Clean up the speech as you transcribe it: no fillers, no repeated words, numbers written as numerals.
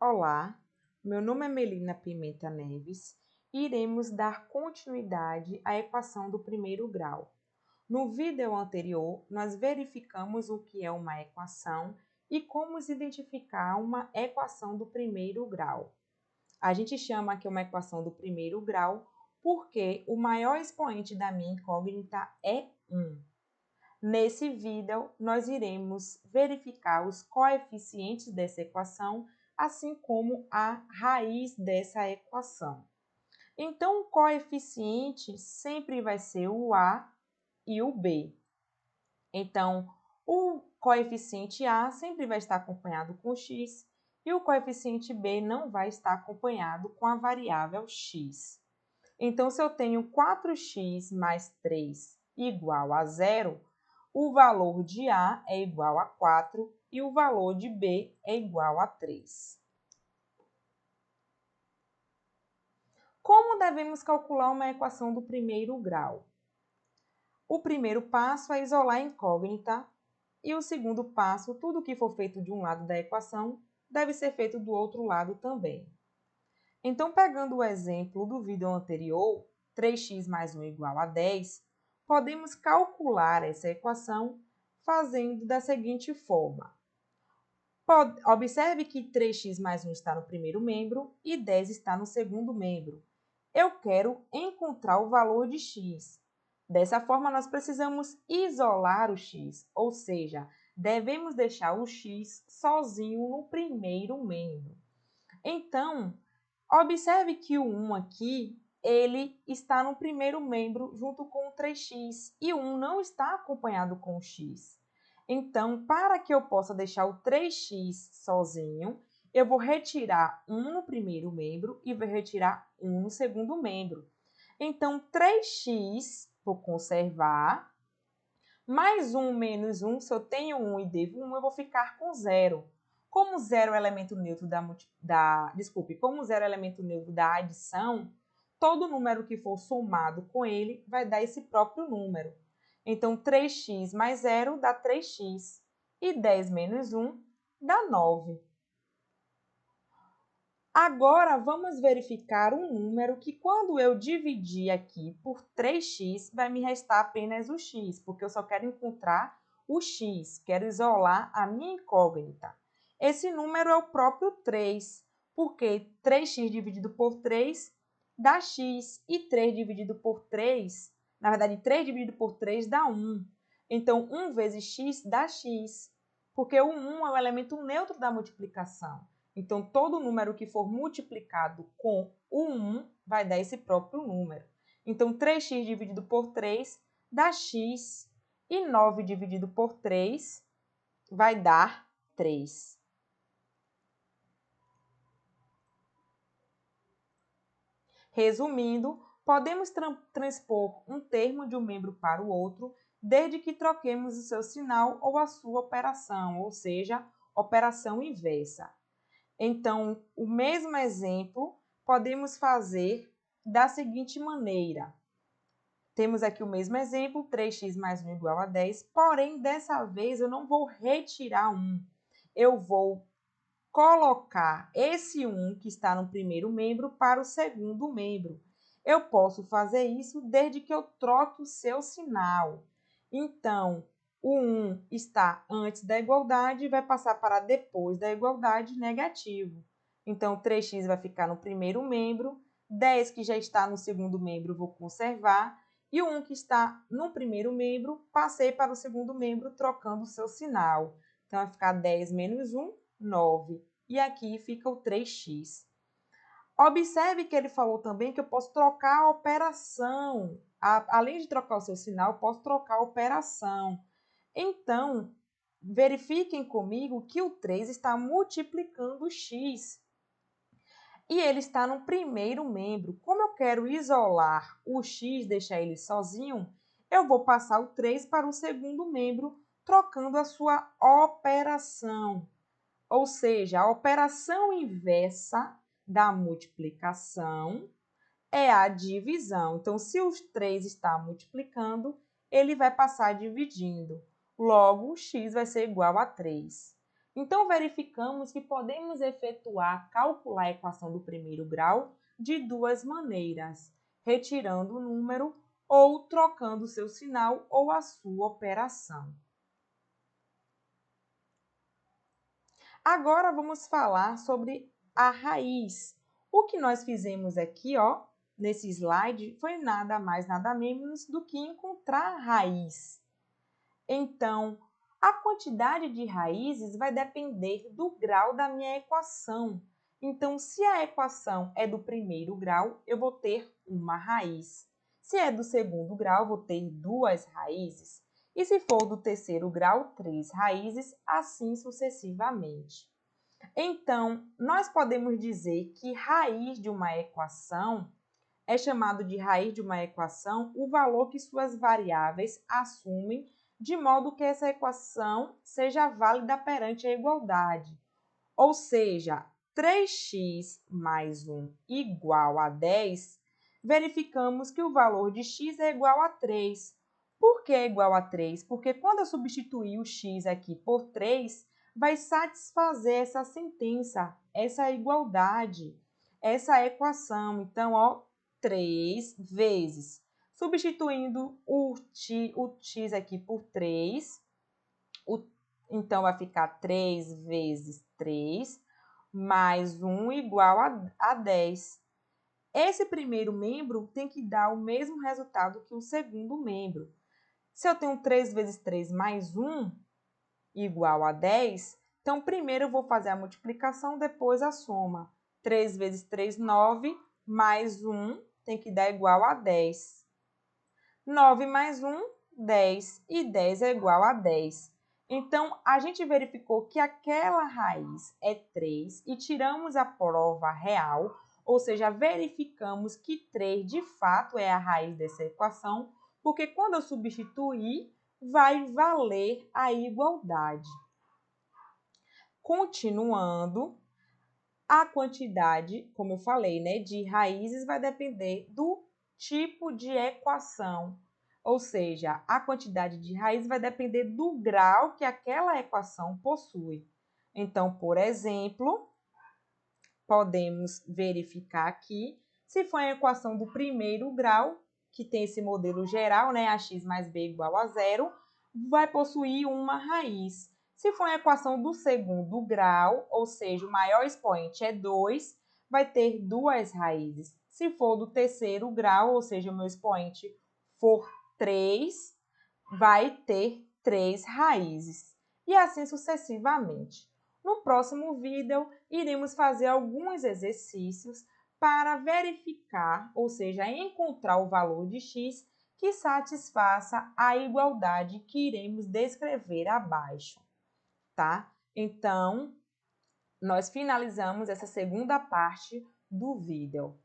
Olá, meu nome é Melina Pimenta Neves e iremos dar continuidade à equação do primeiro grau. No vídeo anterior, nós verificamos o que é uma equação e como identificar uma equação do primeiro grau. A gente chama aqui uma equação do primeiro grau porque o maior expoente da minha incógnita é 1. Nesse vídeo, nós iremos verificar os coeficientes dessa equação, assim como a raiz dessa equação. Então, o coeficiente sempre vai ser o A e o B. Então, o coeficiente A sempre vai estar acompanhado com x e o coeficiente B não vai estar acompanhado com a variável x. Então, se eu tenho 4x mais 3 igual a 0, o valor de A é igual a 4 e o valor de B é igual a 3. Como devemos calcular uma equação do primeiro grau? O primeiro passo é isolar a incógnita e o segundo passo, tudo que for feito de um lado da equação deve ser feito do outro lado também. Então, pegando o exemplo do vídeo anterior, 3x mais 1 igual a 10, podemos calcular essa equação fazendo da seguinte forma. Observe que 3x mais 1 está no primeiro membro e 10 está no segundo membro. Eu quero encontrar o valor de x. Dessa forma, nós precisamos isolar o x, ou seja, devemos deixar o x sozinho no primeiro membro. Então, observe que o 1 aqui, ele está no primeiro membro junto com o 3x e o 1 não está acompanhado com o x. Então, para que eu possa deixar o 3x sozinho, eu vou retirar 1 no primeiro membro e vou retirar 1 no segundo membro. Então, 3x vou conservar, mais 1 menos 1, se eu tenho 1 e devo 1, eu vou ficar com 0. Como 0 é elemento neutro como 0 é elemento neutro da adição, todo número que for somado com ele vai dar esse próprio número. Então, 3x mais 0 dá 3x e 10 menos 1 dá 9. Agora, vamos verificar um número que, quando eu dividir aqui por 3x, vai me restar apenas o x, porque eu só quero encontrar o x, quero isolar a minha incógnita. Esse número é o próprio 3, porque 3x dividido por 3 dá x, e 3 dividido por 3, na verdade, 3 dividido por 3 dá 1. Então, 1 vezes x dá x, porque o 1 é o elemento neutro da multiplicação. Então, todo número que for multiplicado com o 1 vai dar esse próprio número. Então, 3x dividido por 3 dá x e 9 dividido por 3 vai dar 3. Resumindo, podemos transpor um termo de um membro para o outro desde que troquemos o seu sinal ou a sua operação, ou seja, operação inversa. Então, o mesmo exemplo podemos fazer da seguinte maneira. Temos aqui o mesmo exemplo, 3x mais 1 igual a 10, porém, dessa vez eu não vou retirar 1. Eu vou colocar esse 1 que está no primeiro membro para o segundo membro. Eu posso fazer isso desde que eu troque o seu sinal. Então, o 1 está antes da igualdade e vai passar para depois da igualdade negativo. Então, 3x vai ficar no primeiro membro, 10 que já está no segundo membro vou conservar, e o 1 que está no primeiro membro, passei para o segundo membro trocando o seu sinal. Então, vai ficar 10 menos 1, 9. E aqui fica o 3x. Observe que ele falou também que eu posso trocar a operação. Além de trocar o seu sinal, eu posso trocar a operação. Então, verifiquem comigo que o 3 está multiplicando o x. E ele está no primeiro membro. Como eu quero isolar o x, deixar ele sozinho, eu vou passar o 3 para o segundo membro, trocando a sua operação. Ou seja, a operação inversa da multiplicação é a divisão. Então, se os 3 está multiplicando, ele vai passar dividindo. Logo, x vai ser igual a 3. Então, verificamos que podemos calcular a equação do primeiro grau de duas maneiras, retirando o número ou trocando seu sinal ou a sua operação. Agora vamos falar sobre a raiz. O que nós fizemos aqui, nesse slide, foi nada mais, nada menos do que encontrar a raiz. Então, a quantidade de raízes vai depender do grau da minha equação. Então, se a equação é do primeiro grau, eu vou ter uma raiz. Se é do segundo grau, vou ter duas raízes. E se for do terceiro grau, três raízes, assim sucessivamente. Então, nós podemos dizer que raiz de uma equação é chamado de raiz de uma equação o valor que suas variáveis assumem de modo que essa equação seja válida perante a igualdade. Ou seja, 3x mais 1 igual a 10, verificamos que o valor de x é igual a 3. Por que é igual a 3? Porque quando eu substituir o x aqui por 3, vai satisfazer essa sentença, essa igualdade, essa equação. Então, 3 vezes. Substituindo o x aqui por 3, então vai ficar 3 vezes 3, mais 1 igual a 10. Esse primeiro membro tem que dar o mesmo resultado que o segundo membro. Se eu tenho 3 vezes 3 mais 1 igual a 10, então primeiro eu vou fazer a multiplicação, depois a soma. 3 vezes 3, 9, mais 1 tem que dar igual a 10. 9 mais 1, 10, e 10 é igual a 10. Então, a gente verificou que aquela raiz é 3 e tiramos a prova real, ou seja, verificamos que 3 de fato é a raiz dessa equação, porque quando eu substituir, vai valer a igualdade. Continuando, a quantidade, como eu falei, de raízes vai depender do tipo de equação. Ou seja, a quantidade de raiz vai depender do grau que aquela equação possui. Então, por exemplo, podemos verificar aqui, se for a equação do primeiro grau, que tem esse modelo geral, ax mais b igual a zero, vai possuir uma raiz. Se for a equação do segundo grau, ou seja, o maior expoente é 2, vai ter duas raízes. Se for do terceiro grau, ou seja, o meu expoente for 3, vai ter 3 raízes. E assim sucessivamente. No próximo vídeo, iremos fazer alguns exercícios para verificar, ou seja, encontrar o valor de x que satisfaça a igualdade que iremos descrever abaixo, tá? Então, nós finalizamos essa segunda parte do vídeo.